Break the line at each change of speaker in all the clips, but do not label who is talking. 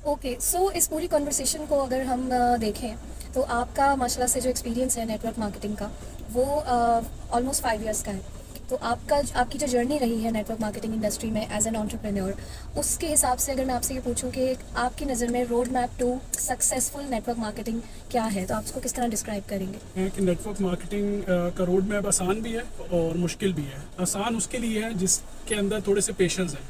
Okay, सो इस पूरी conversation को अगर हम देखें तो आपका माशाल्लाह से जो एक्सपीरियंस है नेटवर्क मार्केटिंग का वो ऑलमोस्ट 5 इयर्स का है। तो आपकी जो जर्नी रही है नेटवर्क मार्केटिंग इंडस्ट्री में एज एन एंटरप्रेन्योर, उसके हिसाब से अगर मैं आपसे ये पूछूं कि आपकी नज़र में road map to successful network marketing क्या है, तो आप उसको किस तरह डिस्क्राइब करेंगे?
कि नेटवर्क मार्केटिंग का रोड मैप आसान भी है और मुश्किल भी है। आसान उसके लिए है जिसके अंदर थोड़े से पेशेंस हैं,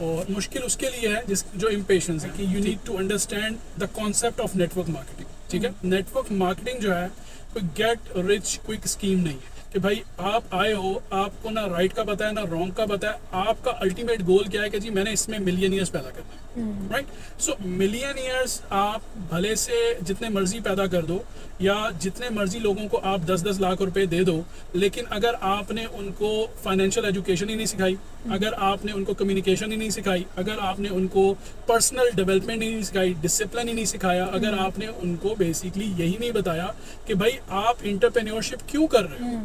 और मुश्किल उसके लिए है जो इम्पेशेंस है कि you need to understand the concept of network marketing. ठीक है, नेटवर्क मार्केटिंग जो है कोई गेट रिच क्विक स्कीम नहीं है कि भाई आप आए हो, आपको ना राइट का पता है ना रॉन्ग का पता है, आपका अल्टीमेट गोल क्या है कि जी मैंने इसमें मिलियनियर्स पैदा करना है, राइट। सो मिलियनियर्स आप भले से जितने मर्जी पैदा कर दो या जितने मर्जी लोगों को आप 10-10 लाख रुपए दे दो, लेकिन अगर आपने उनको फाइनेंशियल एजुकेशन ही नहीं सिखाई, अगर आपने उनको कम्युनिकेशन ही नहीं सिखाई, अगर आपने उनको पर्सनल डेवलपमेंट ही नहीं सिखाई, डिसिप्लिन ही नहीं सिखाया, अगर आपने उनको बेसिकली यही नहीं बताया कि भाई आप इंटरप्रेन्योरशिप क्यों कर रहे हो,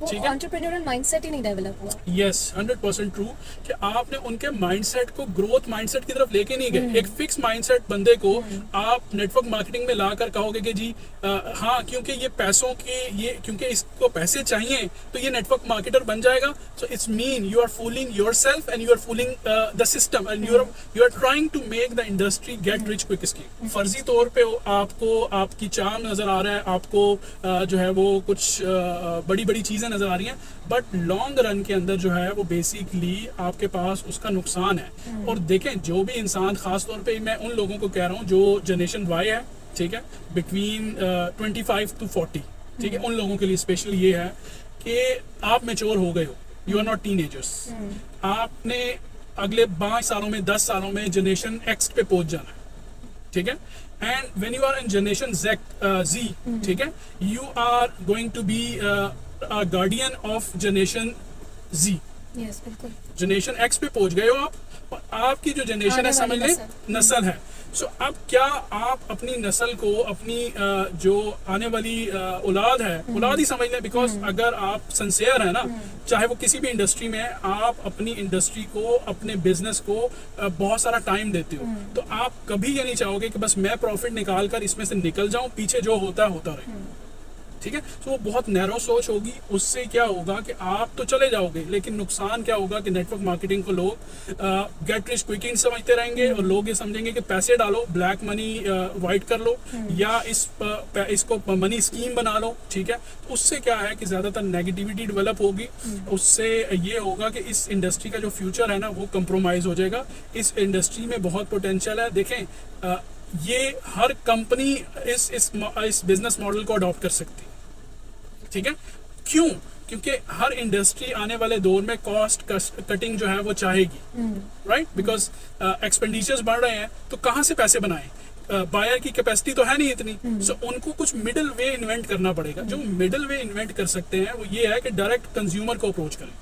वो एंटरप्रेन्योरियल माइंडसेट ही नहीं डेवलप हुआ।
यस, 100% ट्रू कि आपने उनके माइंडसेट को ग्रोथ माइंडसेट की तरफ लेके नहीं गए। एक फिक्स माइंडसेट बंदे को आप नेटवर्क मार्केटिंग में लाकर कहोगे कि जी हाँ क्योंकि ये पैसों के ये क्योंकि इसको पैसे चाहिए तो ये नेटवर्क मार्केटर बन जाएगा। So it's mean you are fooling yourself and you are fooling the system and you are trying to make the industry get rich quick scheme. फर्जी तौर पे आपको आपकी चार्म नजर आ रहा है, आपको जो है वो कुछ बड़ी बड़ी चीजें नजर आ रही हैं, बट लॉन्ग रन के अंदर जो है वो बेसिकली आपके पास उसका नुकसान है। और देखें जो भी इंसान, खास तौर पे मैं उन लोगों को कह रहा हूँ जो जनरेशन वाई है, ठीक है, बिटवीन 25 to 40, ठीक है, उन लोगों के लिए स्पेशली ये है कि आप मेच्योर हो गए हो, यू आर नॉट टीनेजर्स। आपने अगले 5 सालों में 10 सालों में जनरेशन एक्स पे पहुंच जाना है, ठीक है। And when you are in generation Z, ठीक है, you are going to be guardian of generation Z।
Yes, बिल्कुल।
जनरेशन एक्स पे पहुंच गए हो आप, और आपकी जो जनरेशन है समझ लें नस्ल है। सो अब क्या आप अपनी नस्ल को, अपनी जो आने वाली औलाद है, औलाद ही समझ लें, बिकॉज अगर आप सिंसियर है ना, चाहे वो किसी भी इंडस्ट्री में, आप अपनी इंडस्ट्री को, अपने बिजनेस को बहुत सारा टाइम देते हो, तो आप कभी ये नहीं चाहोगे कि बस मैं प्रॉफिट निकाल कर इसमें से निकल जाऊं, पीछे जो होता है होता रहे, ठीक है। तो वो बहुत नैरो सोच होगी। उससे क्या होगा कि आप तो चले जाओगे, लेकिन नुकसान क्या होगा कि नेटवर्क मार्केटिंग को लोग गेट रिच क्विक समझते रहेंगे, और लोग ये समझेंगे कि पैसे डालो, ब्लैक मनी वाइट कर लो, या इसको मनी स्कीम बना लो, ठीक है। तो उससे क्या है कि ज्यादातर नेगेटिविटी डेवलप होगी। उससे ये होगा कि इस इंडस्ट्री का जो फ्यूचर है ना वो कंप्रोमाइज हो जाएगा। इस इंडस्ट्री में बहुत पोटेंशियल है। देखें ये हर कंपनी इस बिजनेस मॉडल को अडॉप्ट कर सकती है, ठीक है। क्यों? क्योंकि हर इंडस्ट्री आने वाले दौर में कॉस्ट कटिंग जो है वो चाहेगी, राइट, बिकॉज एक्सपेंडिचर्स बढ़ रहे हैं, तो कहाँ से पैसे बनाएं? बायर की कैपेसिटी तो है नहीं इतनी, सो उनको कुछ मिडिल वे इन्वेंट करना पड़ेगा। जो मिडिल वे इन्वेंट कर सकते हैं वो ये है कि डायरेक्ट कंज्यूमर को अप्रोच करें,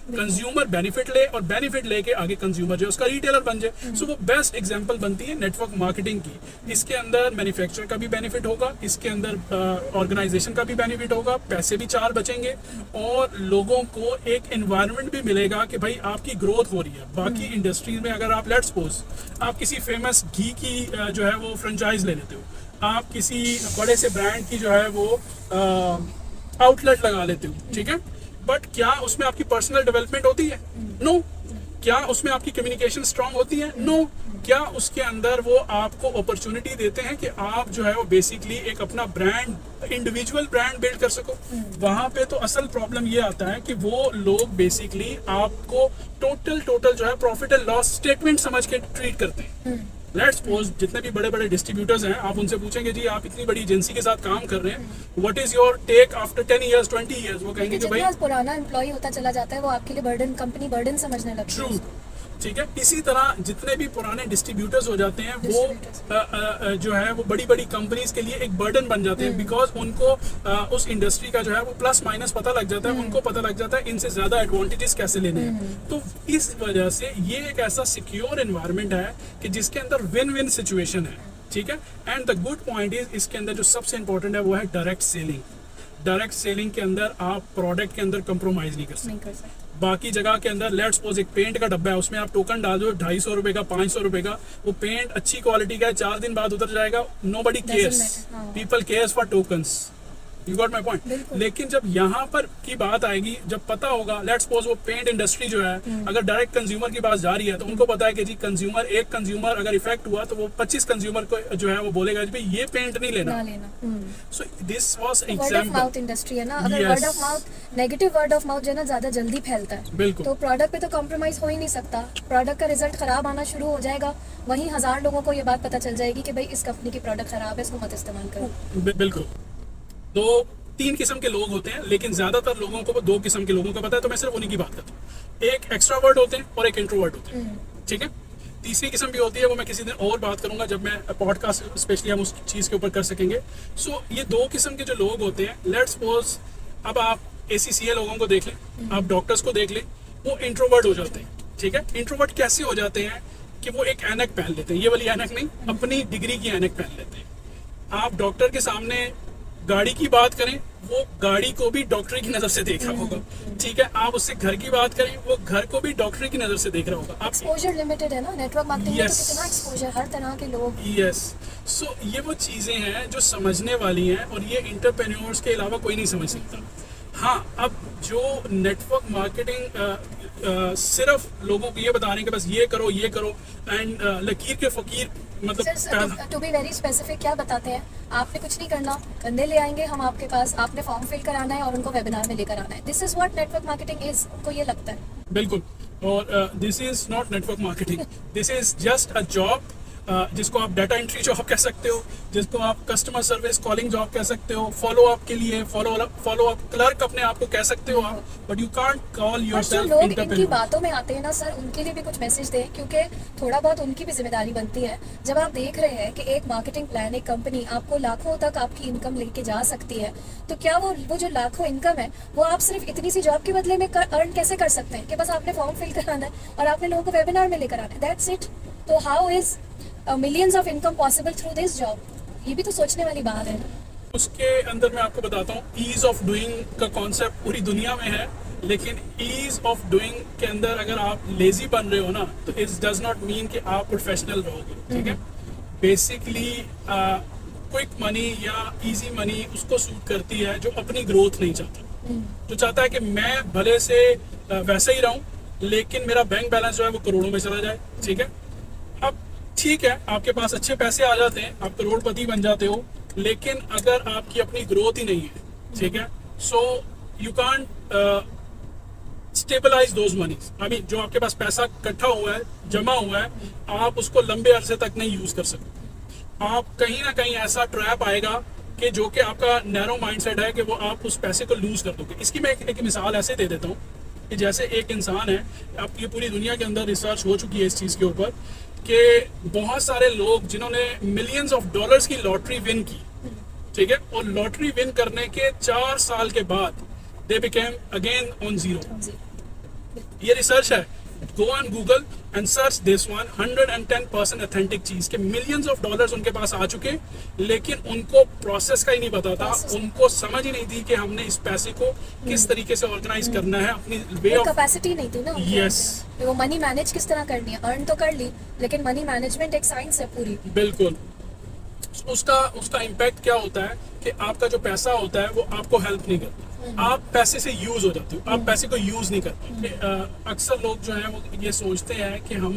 कंज्यूमर बेनिफिट ले, और बेनिफिट लेके आगे कंज्यूमर जो उसका रिटेलर बन जाए। सो वो बेस्ट एग्जांपल बनती है नेटवर्क मार्केटिंग की। इसके अंदर मैन्युफैक्चरर का भी बेनिफिट होगा, इसके अंदर ऑर्गेनाइजेशन का भी बेनिफिट होगा, पैसे भी 4 बचेंगे, और लोगों को एक एनवायरनमेंट भी मिलेगा कि भाई आपकी ग्रोथ हो रही है। बाकी इंडस्ट्रीज में अगर आप लेट्स सपोज आप किसी फेमस घी की जो है वो फ्रेंचाइज ले लेते हो, आप किसी बड़े से ब्रांड की जो है वो आउटलेट लगा लेते हो, ठीक है, बट क्या उसमें आपकी पर्सनल डेवलपमेंट होती है? नो। क्या उसमें आपकी कम्युनिकेशन स्ट्रांग होती है? नो। क्या उसके अंदर वो आपको अपॉर्चुनिटी देते हैं कि आप जो है वो बेसिकली एक अपना ब्रांड, इंडिविजुअल ब्रांड बिल्ड कर सको? वहां पे तो असल प्रॉब्लम ये आता है कि वो लोग बेसिकली आपको टोटल जो है प्रॉफिट एंड लॉस स्टेटमेंट समझ के ट्रीट करते हैं। लेट्स सपोज जितने भी बड़े बड़े डिस्ट्रीब्यूटर्स हैं, आप उनसे पूछेंगे जी आप इतनी बड़ी एजेंसी के साथ काम कर रहे हैं, what is your take after 10 years 20 years? वो कहेंगे कि भाई
पुराना एम्प्लॉय होता चला जाता है वो आपके लिए बर्डन, कंपनी बर्डन समझने लगती है।
ठीक है। इसी तरह जितने भी पुराने डिस्ट्रीब्यूटर्स हो जाते हैं वो जो है वो बड़ी बड़ी कंपनीज के लिए एक बर्डन बन जाते हैं, बिकॉज उनको उस इंडस्ट्री का जो है वो प्लस माइनस पता लग जाता है, उनको पता लग जाता है इनसे ज्यादा एडवांटेजेस कैसे लेने हैं। तो इस वजह से ये एक ऐसा सिक्योर एनवायरनमेंट है कि जिसके अंदर विन विन सिचुएशन है, ठीक है। And the good point is इसके अंदर जो सबसे इंपॉर्टेंट है वो है डायरेक्ट सेलिंग। डायरेक्ट सेलिंग के अंदर आप प्रोडक्ट के अंदर कंप्रोमाइज नहीं कर सकते। बाकी जगह के अंदर लेट्स सपोज एक पेंट का डब्बा है, उसमें आप टोकन डाल दो 250 रुपए का, 500 रुपए का, वो पेंट अच्छी क्वालिटी का है, 4 दिन बाद उतर जाएगा, nobody cares, people cares for tokens, you got my point. लेकिन जब यहाँ पर की बात आएगी, जब पता होगा लेट्स सपोज वो पेंट इंडस्ट्री जो है अगर डायरेक्ट कंज्यूमर के पास जा रही है, तो उनको पता है कि जी कंज्यूमर, एक कंज्यूमर अगर इफेक्ट हुआ तो वो 25 कंज्यूमर को जो है वो बोलेगा जी भाई ये पेंट नहीं लेना। So this was example.
Industry है ना, अगर word of mouth, negative word of mouth जो है ना ज्यादा जल्दी फैलता है,
बिल्कुल,
तो प्रोडक्ट पे तो कॉम्प्रोमाइज हो ही नहीं सकता, प्रोडक्ट का रिजल्ट खराब आना शुरू हो जाएगा, वहीं 1000 लोगों को ये बात पता चल जाएगी कि भाई इस कंपनी की प्रोडक्ट खराब है, इसको मत इस्तेमाल करो।
बिल्कुल। तो 3 किस्म के लोग होते हैं, लेकिन ज्यादातर लोगों को 2 किस्म के लोगों का पता है, तो मैं सिर्फ उन्हीं की बात करता हूँ। एक एक्सट्रावर्ट होते हैं और एक इंट्रोवर्ट होते हैं, ठीक है। तीसरी किस्म भी होती है, वो मैं किसी दिन और बात करूंगा जब मैं पॉडकास्ट स्पेशली हम उस चीज के ऊपर कर सकेंगे। सो ये 2 किस्म के जो लोग होते हैं, लेट्स सपोज अब आप ACCA लोगों को देख लें, आप डॉक्टर्स को देख लें, वो इंट्रोवर्ट हो जाते हैं, ठीक है। इंट्रोवर्ट कैसे हो जाते हैं कि वो एक ऐनक पहन लेते हैं, ये वाली ऐनक नहीं, अपनी डिग्री की ऐनक पहन लेते हैं। आप डॉक्टर के सामने गाड़ी की बात करें, वो गाड़ी को भी डॉक्टरी की नजर से देख रहा होगा, ठीक है। आप उससे घर की बात करें, वो घर को भी डॉक्टरी की नजर से देख रहा होगा।
एक्सपोजर लिमिटेड है ना नेटवर्क मार्केटिंग में, तो कितना एक्सपोजर, हर तरह के लोग।
यस, सो ये वो चीजें हैं जो समझने वाली हैं, और ये इंटरप्रेन्योर्स के अलावा कोई नहीं समझ सकता। हाँ, अब जो नेटवर्क मार्केटिंग सिर्फ लोगों को ये बता रहे हैं कि बस ये करो एंड लकीर के फकीर, मतलब
टू बी वेरी स्पेसिफिक क्या बताते हैं, आपने कुछ नहीं करना, बंदे ले आएंगे हम आपके पास, आपने फॉर्म फिल कराना है और उनको वेबिनार में लेकर आना है। This is what network marketing is, उनको ये लगता है।
बिल्कुल, और this is not network marketing, this is just a job, जिसको आप डाटा एंट्री जॉब कह सकते हो, जिसको आप कस्टमर सर्विस कॉलिंग जॉब कह सकते हो, फॉलो अप के लिए फॉलो अप क्लर्क अपने आप को कह सकते हो आप, but you can't call yourself
entrepreneur. लोग इनकी बातों में आते हैं ना सर, उनके लिए भी कुछ मैसेज दें, क्योंकि थोड़ा बहुत उनकी भी जिम्मेदारी बनती है। जब आप देख रहे हैं कि एक मार्केटिंग प्लान, एक कंपनी आपको लाखों तक आपकी इनकम लेके जा सकती है, तो क्या वो जो लाखों इनकम है वो आप सिर्फ इतनी सी जॉब के बदले में अर्न कैसे कर सकते हैं कि बस आपने फॉर्म फिल कराना है और आपने लोगों को वेबिनार में लेकर आना है, दैट्स इट। तो how is millions of income possible through this job? ये भी तो सोचने वाली बात है।
उसके अंदर मैं आपको बताता हूँ, ईज ऑफ डूइंग का कॉन्सेप्ट पूरी दुनिया में है, लेकिन ईज ऑफ डूइंग के अंदर अगर आप लेजी बन रहे हो ना, तो इट डज नॉट मीन कि आप प्रोफेशनल रहोगे, ठीक है। बेसिकली क्विक मनी या इजी मनी उसको सूट करती है जो अपनी ग्रोथ नहीं चाहता, जो चाहता है कि मैं भले से वैसे ही रहूं, लेकिन मेरा बैंक बैलेंस जो है वो करोड़ों में चला जाए, ठीक है। अब ठीक है, आपके पास अच्छे पैसे आ जाते हैं, आप करोड़पति बन जाते हो, लेकिन अगर आपकी अपनी ग्रोथ ही नहीं है, ठीक है, so you can't stabilise those monies. अभी जो आपके पास पैसा इकट्ठा हुआ है, जमा हुआ है, आप उसको लंबे अरसे तक नहीं यूज कर सकते। आप कहीं ना कहीं ऐसा ट्रैप आएगा कि जो कि आपका नैरो माइंडसेट है कि वो आप उस पैसे को लूज कर दोगे। इसकी मैं एक मिसाल ऐसे दे देता हूँ कि जैसे एक इंसान है, अब ये पूरी दुनिया के अंदर रिसर्च हो चुकी है इस चीज़ के ऊपर कि बहुत सारे लोग जिन्होंने मिलियंस ऑफ डॉलर्स की लॉटरी विन की, ठीक है, और लॉटरी विन करने के 4 साल के बाद they became again on zero. ये रिसर्च है, go on Google and search this one, 110% authentic चीज के मिलियंस ऑफ डॉलर्स उनके पास आ चुके, लेकिन उनको प्रोसेस का ही नहीं पता था, उनको समझ ही नहीं थी कि हमने इस पैसे को किस तरीके से ऑर्गेनाइज करना है, अपनी वे ऑफ
कैपेसिटी नहीं थी ना।
यस,
वो मनी मैनेज किस तरह करनी है, अर्न तो कर ली, लेकिन मनी मैनेजमेंट एक साइंस है पूरी।
बिल्कुल। उसका इम्पैक्ट क्या होता है कि आपका जो पैसा होता है वो आपको हेल्प नहीं करता, आप पैसे से यूज हो जाते हो, आप पैसे को यूज नहीं करते। अक्सर लोग जो है वो ये सोचते हैं कि हम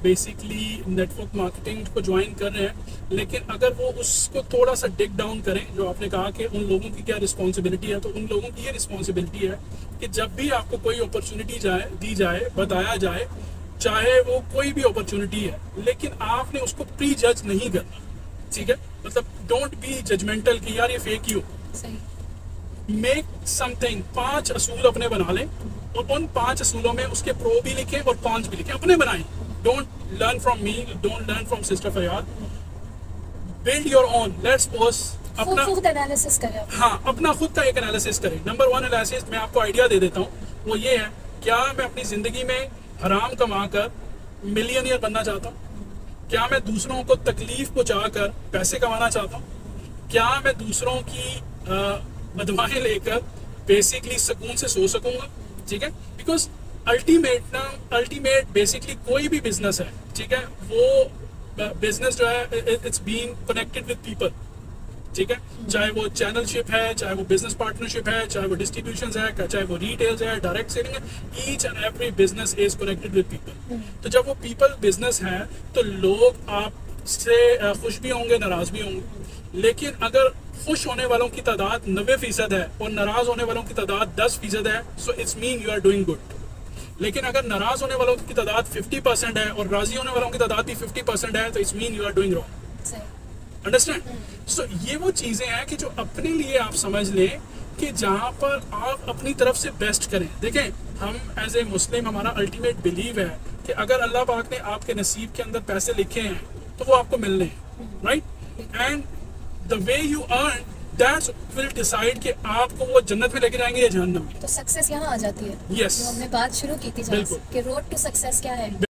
बेसिकली नेटवर्क मार्केटिंग को ज्वाइन कर रहे हैं, लेकिन अगर वो उसको थोड़ा सा डिग डाउन करें, जो आपने कहा कि उन लोगों की क्या रिस्पॉन्सिबिलिटी है, तो उन लोगों की ये रिस्पॉन्सिबिलिटी है कि जब भी आपको कोई अपॉर्चुनिटी दी जाए, बताया जाए, चाहे वो कोई भी अपॉर्चुनिटी है, लेकिन आपने उसको प्री जज नहीं करना, ठीक है। मतलब डोंट बी जजमेंटल कि यार ये फेक ही हो। मेक समथिंग, 5 असूल अपने बना लें, और उन 5 असूलों में उसके प्रो भी लिखें और कॉन्स भी लिखें, अपने बनाएं। Don't learn from me, don't learn from sister Fariyad, build your own. Let's suppose अपना
खुद एनालिसिस करें।
हाँ, अपना खुद का एक एनालिसिस करें। नंबर 1 एनालिसिस मैं आपको आइडिया दे देता हूँ, वो ये है, क्या मैं अपनी जिंदगी में हराम कमाकर मिलियनियर बनना चाहता हूँ? क्या मैं दूसरों को तकलीफ पहुंचाकर पैसे कमाना चाहता हूँ? क्या मैं दूसरों की बदवाएं लेकर बेसिकली सुकून से सो सकूंगा? ठीक है, बिकॉज अल्टीमेट बेसिकली कोई भी बिजनेस है, ठीक है, वो बिजनेस जो है it's being connected with people, ठीक है, चाहे वो चैनलशिप है, चाहे वो बिजनेस पार्टनरशिप है, चाहे वो डिस्ट्रीब्यूशन है, चाहे वो रिटेल्स है, डायरेक्ट सेलिंग है, each and every business is connected with people. तो जब वो पीपल बिजनेस है तो लोग आपसे खुश भी होंगे, नाराज भी होंगे, लेकिन अगर खुश होने वालों की तादाद 90% है और नाराज होने वालों की तादाद 10% है, so it's mean you are doing good. लेकिन अगर नाराज होने वालों की तादाद 50% है और राजी होने वालों की तादाद भी 50% है, तो it's mean you are doing wrong. Understand? So ये वो चीजें हैं कि जो अपने लिए आप समझ लें कि जहां पर आप अपनी तरफ से बेस्ट करें। देखें, हम एज ए मुस्लिम, हमारा अल्टीमेट बिलीव है कि अगर अल्लाह पाक ने आपके नसीब के अंदर पैसे लिखे हैं तो वो आपको मिलने हैं, right? And the way you earn that will decide कि आपको वो जन्नत में लेके जाएंगे या जहन्नम में।
तो सक्सेस यहाँ आ जाती है।
यस,
हमने बात शुरू की थी कि रोड टू सक्सेस क्या है।